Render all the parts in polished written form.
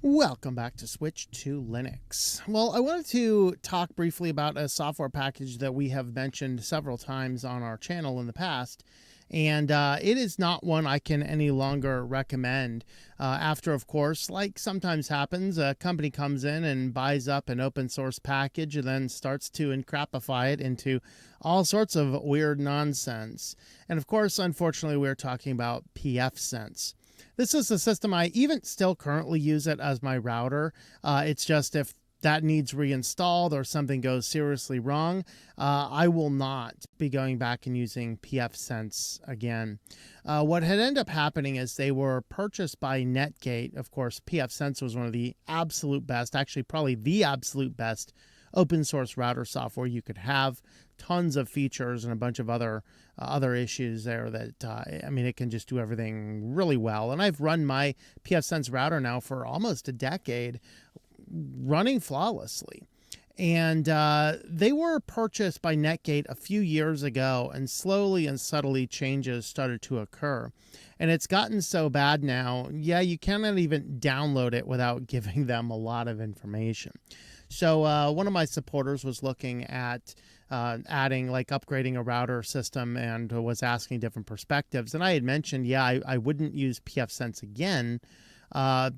Welcome back to Switch to Linux. Well, I wanted to talk briefly about a software package that we have mentioned several times on our channel in the past, and it is not one I can any longer recommend. After, of course, like sometimes happens, a company comes in and buys up an open source package and then starts to encrapify it into all sorts of weird nonsense. And of course, unfortunately, we're talking about Pfsense. This is a system I even still currently use it as my router. It's just if that needs reinstalled or something goes seriously wrong, I will not be going back and using Pfsense again. What had ended up happening is they were purchased by Netgate. Of course, Pfsense was one of the absolute best, actually probably the absolute best open source router software you could have. Tons of features and a bunch of other issues there that I mean, it can just do everything really well. And I've run my Pfsense router now for almost a decade, running flawlessly. And they were purchased by Netgate a few years ago, and slowly and subtly changes started to occur. And it's gotten so bad now, yeah, you cannot even download it without giving them a lot of information. So one of my supporters was looking at adding, like upgrading a router system, and was asking different perspectives. And I had mentioned, yeah, I wouldn't use Pfsense again,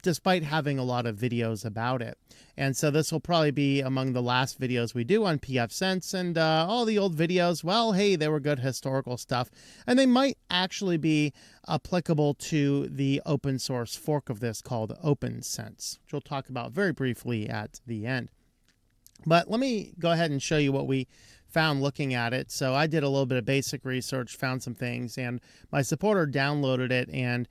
despite having a lot of videos about it. And so this will probably be among the last videos we do on Pfsense, and all the old videos, well, hey, they were good historical stuff, and they might actually be applicable to the open source fork of this called OPNsense, which we'll talk about very briefly at the end. But let me go ahead and show you what we found looking at it. So I did a little bit of basic research, found some things, and my supporter downloaded it and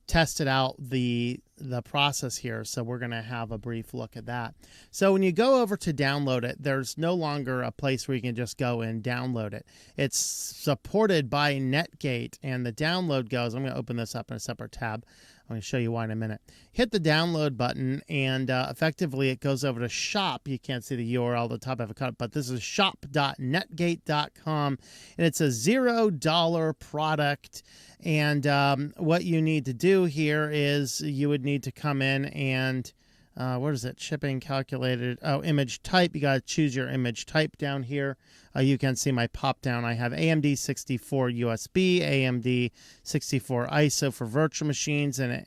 tested out the process here. So we're going to have a brief look at that. So when you go over to download it, there's no longer a place where you can just go and download it. It's supported by Netgate, and the download goes, I'm going to open this up in a separate tab. I'm going to show you why in a minute. Hit the download button, and effectively it goes over to shop. You can't see the URL at the top of a cut, but this is shop.netgate.com, and it's a $0 product. And what you need to do here is you would need to come in and what is it? Shipping calculated. Oh, image type. You got to choose your image type down here. You can see my pop down. I have AMD 64 USB, AMD 64 ISO for virtual machines, and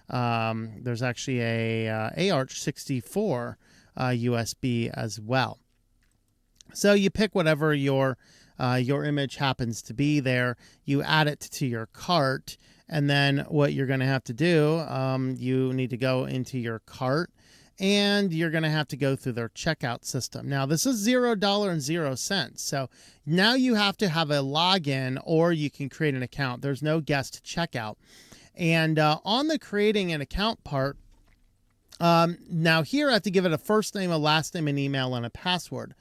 there's actually a AArch 64 USB as well. So you pick whatever your image happens to be there. You add it to your cart. And then what you're going to have to do, you need to go into your cart, and you're going to have to go through their checkout system. Now, this is $0.00. So now you have to have a login, or you can create an account. There's no guest checkout. And on the creating an account part, now here I have to give it a first name, a last name, an email, and a password.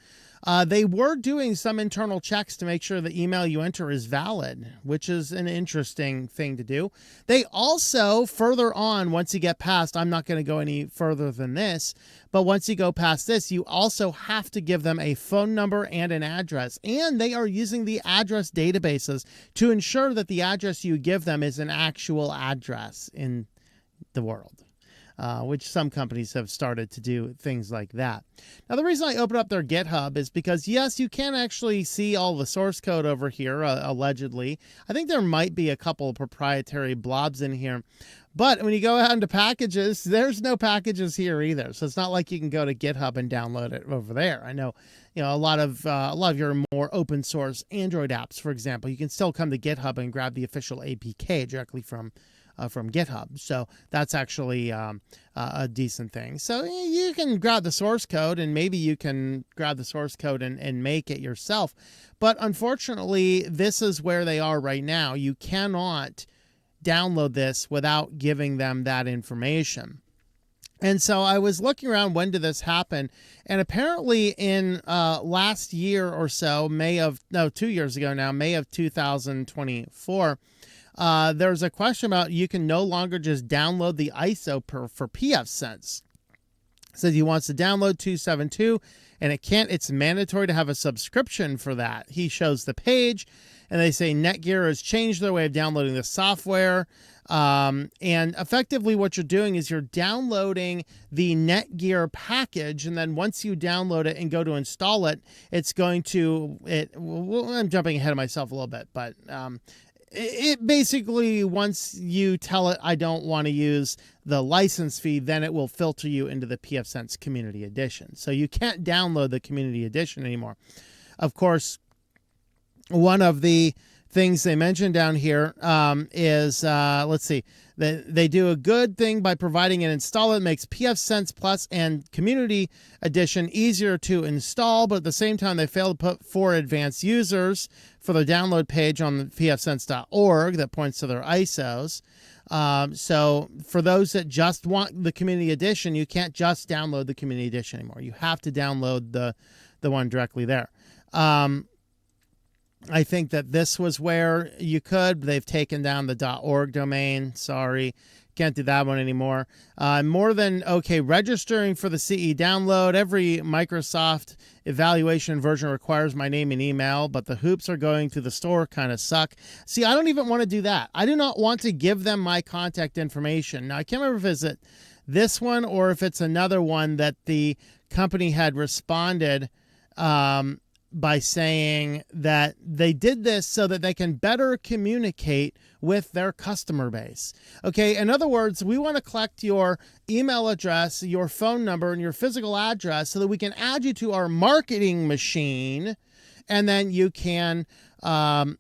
They were doing some internal checks to make sure the email you enter is valid, which is an interesting thing to do. They also, further on, once you get past, I'm not going to go any further than this, but once you go past this, you also have to give them a phone number and an address. And they are using the address databases to ensure that the address you give them is an actual address in the world. Which some companies have started to do things like that. Now, the reason I open up their GitHub is because, yes, you can actually see all the source code over here, allegedly. I think there might be a couple of proprietary blobs in here. But when you go out into packages, there's no packages here either. So it's not like you can go to GitHub and download it over there. I know, a lot of your more open source Android apps, for example, you can still come to GitHub and grab the official APK directly from GitHub. So that's actually a decent thing. So you can grab the source code, and maybe you can grab the source code and make it yourself. But unfortunately, this is where they are right now. You cannot download this without giving them that information. And so I was looking around, when did this happen? And apparently in last year or so, 2 years ago now, May of 2024, there's a question about you can no longer just download the ISO for Pfsense. Says he wants to download 272 and it can't. It's mandatory to have a subscription for that. He shows the page and they say Netgear has changed their way of downloading the software. And effectively what you're doing is you're downloading the Netgear package, and then once you download it and go to install it, it's going to, I'm jumping ahead of myself a little bit, but it basically, once you tell it I don't want to use the license fee, then it will filter you into the Pfsense Community Edition. So you can't download the Community Edition anymore. Of course, one of the things they mentioned down here is, let's see, they do a good thing by providing an installer that makes Pfsense Plus and Community Edition easier to install, but at the same time they fail to put for advanced users for the download page on the pfsense.org that points to their ISOs. So for those that just want the Community Edition, you can't just download the Community Edition anymore. You have to download the one directly there. I think that this was where you could. They've taken down the .org domain. Sorry, can't do that one anymore. More than okay. Registering for the CE download. Every Microsoft evaluation version requires my name and email, but the hoops are going through the store kind of suck. See, I don't even want to do that. I do not want to give them my contact information. Now, I can't remember if it's this one or if it's another one that the company had responded by saying that they did this so that they can better communicate with their customer base. Okay, in other words, we want to collect your email address, your phone number, and your physical address so that we can add you to our marketing machine, and then you can then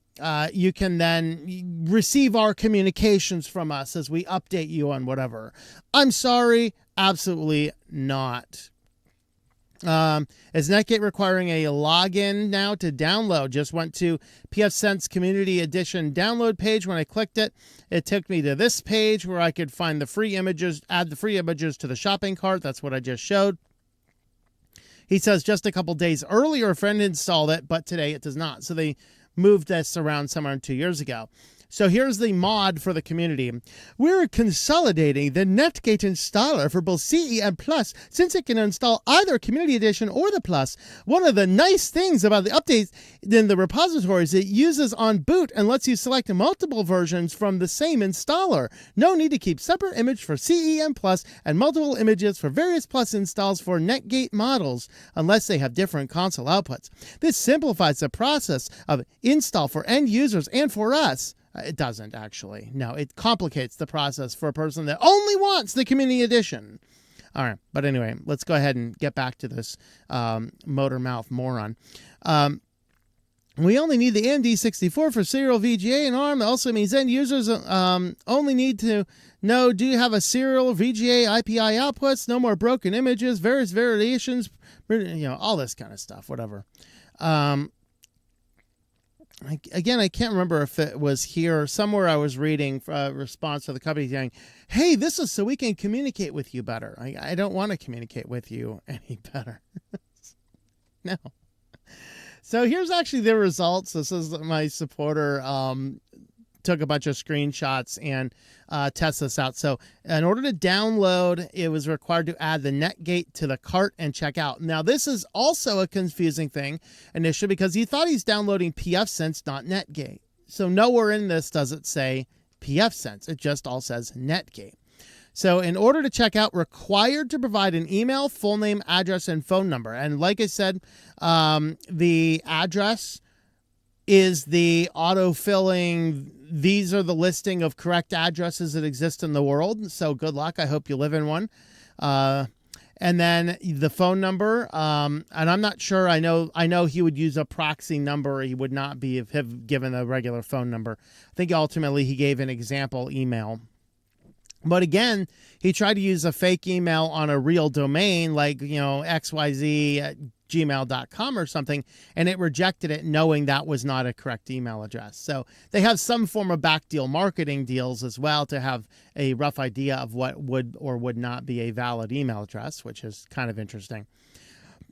receive our communications from us as we update you on whatever. I'm sorry, absolutely not. Is Netgate requiring a login now to download? Just went to Pfsense Community Edition download page. When I clicked it, it took me to this page where I could find the free images, add the free images to the shopping cart. That's what I just showed. He says just a couple days earlier, a friend installed it, but today it does not. So they moved this around somewhere 2 years ago. So here's the mod for the community. We're consolidating the Netgate installer for both CE and Plus, since it can install either Community Edition or the Plus. One of the nice things about the updates in the repositories, it uses on boot and lets you select multiple versions from the same installer. No need to keep separate image for CE and Plus and multiple images for various Plus installs for Netgate models, unless they have different console outputs. This simplifies the process of install for end users and for us. It doesn't, actually. No, it complicates the process for a person that only wants the Community Edition. All right, but anyway, let's go ahead and get back to this motor mouth moron. We only need the AMD64 for serial VGA and ARM. That also means end users only need to know, do you have a serial VGA IPI outputs? No more broken images, various variations, all this kind of stuff, whatever. Again, I can't remember if it was here or somewhere I was reading a response to the company saying, hey, this is so we can communicate with you better. I don't want to communicate with you any better. No. So here's actually the results. This is my supporter took a bunch of screenshots and test this out. So in order to download, it was required to add the Netgate to the cart and check out. Now, this is also a confusing thing initially because he thought he's downloading Pfsense, not Netgate. So nowhere in this does it say Pfsense. It just all says Netgate. So in order to check out, required to provide an email, full name, address, and phone number. And like I said, the address is the auto-filling. These are the listing of correct addresses that exist in the world. So good luck. I hope you live in one. And then the phone number. And I'm not sure. I know he would use a proxy number. He would not have given a regular phone number. I think ultimately he gave an example email. But again, he tried to use a fake email on a real domain like, xyz@gmail.com or something, and it rejected it knowing that was not a correct email address. So they have some form of back deal marketing deals as well to have a rough idea of what would or would not be a valid email address, which is kind of interesting.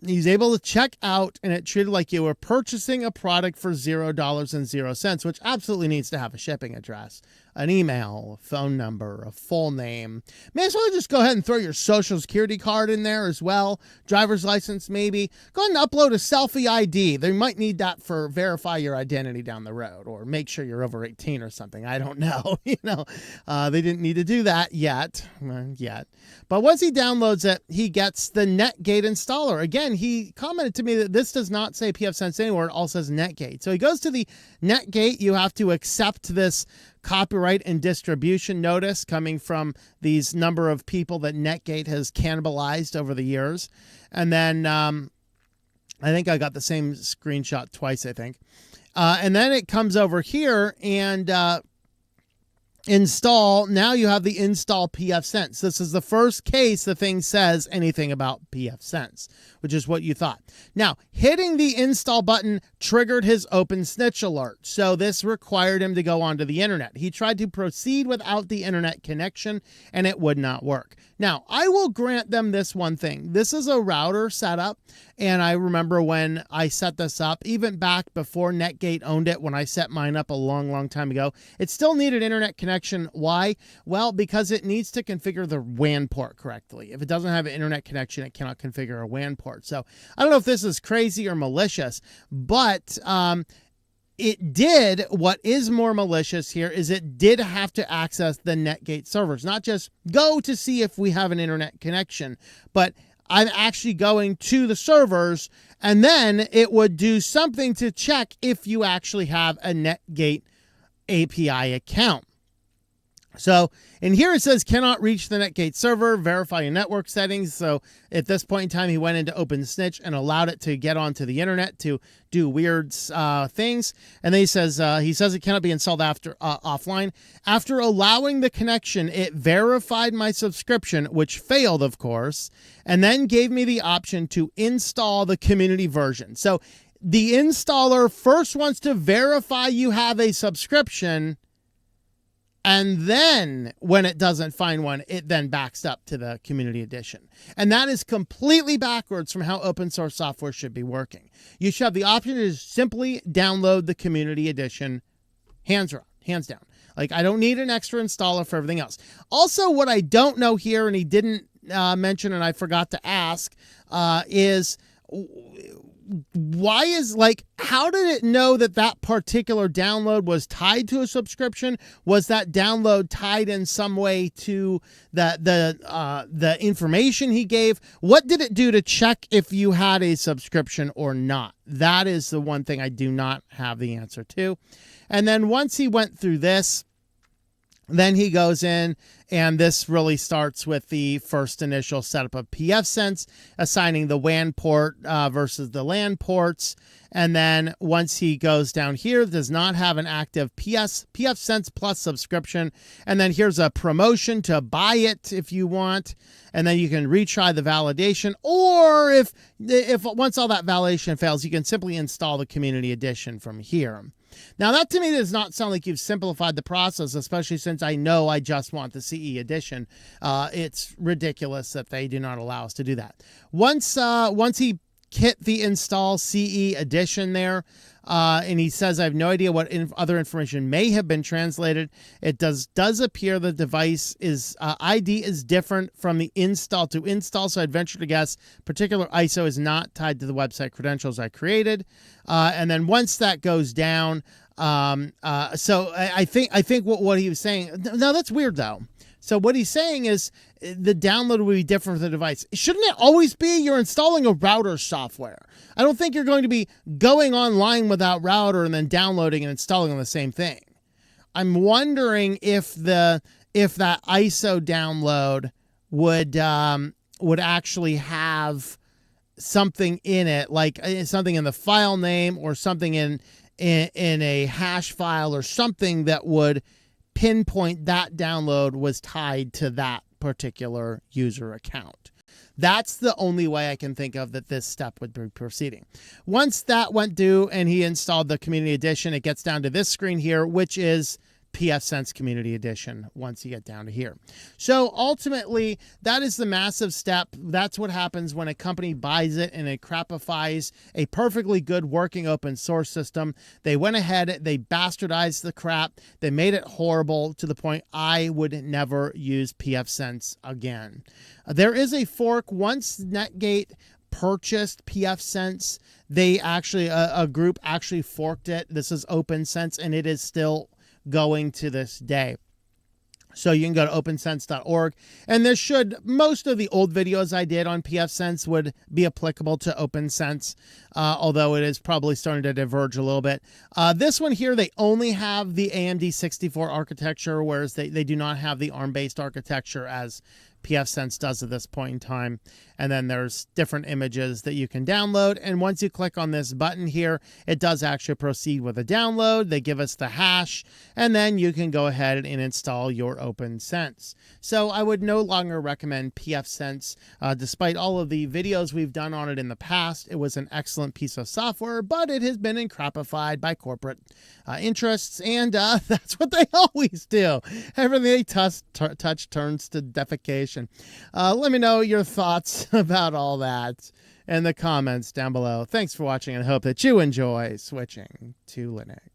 He's able to check out and it treated like you were purchasing a product for $0.00, which absolutely needs to have a shipping address. an email, a phone number, a full name. May as well just go ahead and throw your social security card in there as well. Driver's license, maybe. Go ahead and upload a selfie ID. They might need that for verify your identity down the road, or make sure you're over 18 or something. I don't know. They didn't need to do that yet. But once he downloads it, he gets the Netgate installer. Again, he commented to me that this does not say Pfsense anywhere. It all says Netgate. So he goes to the Netgate. You have to accept this copyright and distribution notice coming from these number of people that Netgate has cannibalized over the years. And then I think I got the same screenshot twice, I think. And then it comes over here and install. Now you have the install Pfsense. This is the first case the thing says anything about Pfsense, which is what you thought. Now, hitting the install button triggered his OPNsense alert. So this required him to go onto the internet. He tried to proceed without the internet connection and it would not work. Now, I will grant them this one thing. This is a router setup. And I remember when I set this up, even back before Netgate owned it, when I set mine up a long, long time ago, it still needed internet connection. Why? Well, because it needs to configure the WAN port correctly. If it doesn't have an internet connection, it cannot configure a WAN port. So I don't know if this is crazy or malicious, but it did. What is more malicious here is it did have to access the Netgate servers, not just go to see if we have an internet connection, but I'm actually going to the servers, and then it would do something to check if you actually have a Netgate API account. So in here it says cannot reach the Netgate server, verify your network settings. So at this point in time, he went into OPNsense and allowed it to get onto the internet to do weird things. And then he says it cannot be installed after offline. After allowing the connection, it verified my subscription, which failed, of course, and then gave me the option to install the community version. So the installer first wants to verify you have a subscription, and then when it doesn't find one, it then backs up to the community edition. And that is completely backwards from how open source software should be working. You should have the option to simply download the community edition, hands down. Like, I don't need an extra installer for everything else. Also, what I don't know here, and he didn't mention, and I forgot to ask, is why is, like, how did it know that that particular download was tied to a subscription? Was that download tied in some way to the information he gave? What did it do to check if you had a subscription or not? That is the one thing I do not have the answer to. And then once he went through this, then he goes in, and this really starts with the first initial setup of Pfsense, assigning the WAN port versus the LAN ports. And then once he goes down here, does not have an active Pfsense Plus subscription. And then here's a promotion to buy it if you want. And then you can retry the validation. Or if once all that validation fails, you can simply install the community edition from here. Now, that to me does not sound like you've simplified the process, especially since I know I just want the CE edition. It's ridiculous that they do not allow us to do that. Once he hit the install CE edition there, and he says, I have no idea what other information may have been translated. It does appear the device is ID is different from the install to install. So I'd venture to guess particular ISO is not tied to the website credentials I created. And then once that goes down, so I think what he was saying, no, that's weird though. So what he's saying is the download will be different for the device. Shouldn't it always be you're installing a router software? I don't think you're going to be going online without router and then downloading and installing on the same thing. I'm wondering if that ISO download would actually have something in it, like something in the file name or something in a hash file or something that would pinpoint that download was tied to that particular user account. That's the only way I can think of that this step would be proceeding. Once that went due and he installed the community edition, it gets down to this screen here, which is Pfsense Community Edition once you get down to here. So ultimately, that is the massive step. That's what happens when a company buys it and it crapifies a perfectly good working open source system. They went ahead, they bastardized the crap, they made it horrible to the point I would never use Pfsense again. There is a fork. Once Netgate purchased Pfsense, they actually, a group actually forked it. This is OPNsense, and it is still going to this day. So you can go to OPNsense.org, and this should, most of the old videos I did on Pfsense would be applicable to OPNsense, although it is probably starting to diverge a little bit. This one here, they only have the AMD 64 architecture, whereas they do not have the ARM-based architecture as Pfsense does at this point in time. And then there's different images that you can download. And once you click on this button here, it does actually proceed with a download. They give us the hash, and then you can go ahead and install your OPNsense. So I would no longer recommend Pfsense. Despite all of the videos we've done on it in the past, it was an excellent piece of software, but it has been encrapified by corporate interests, and that's what they always do. Everything they touch turns to defecation. Let me know your thoughts about all that in the comments down below. Thanks for watching, and I hope that you enjoy switching to Linux.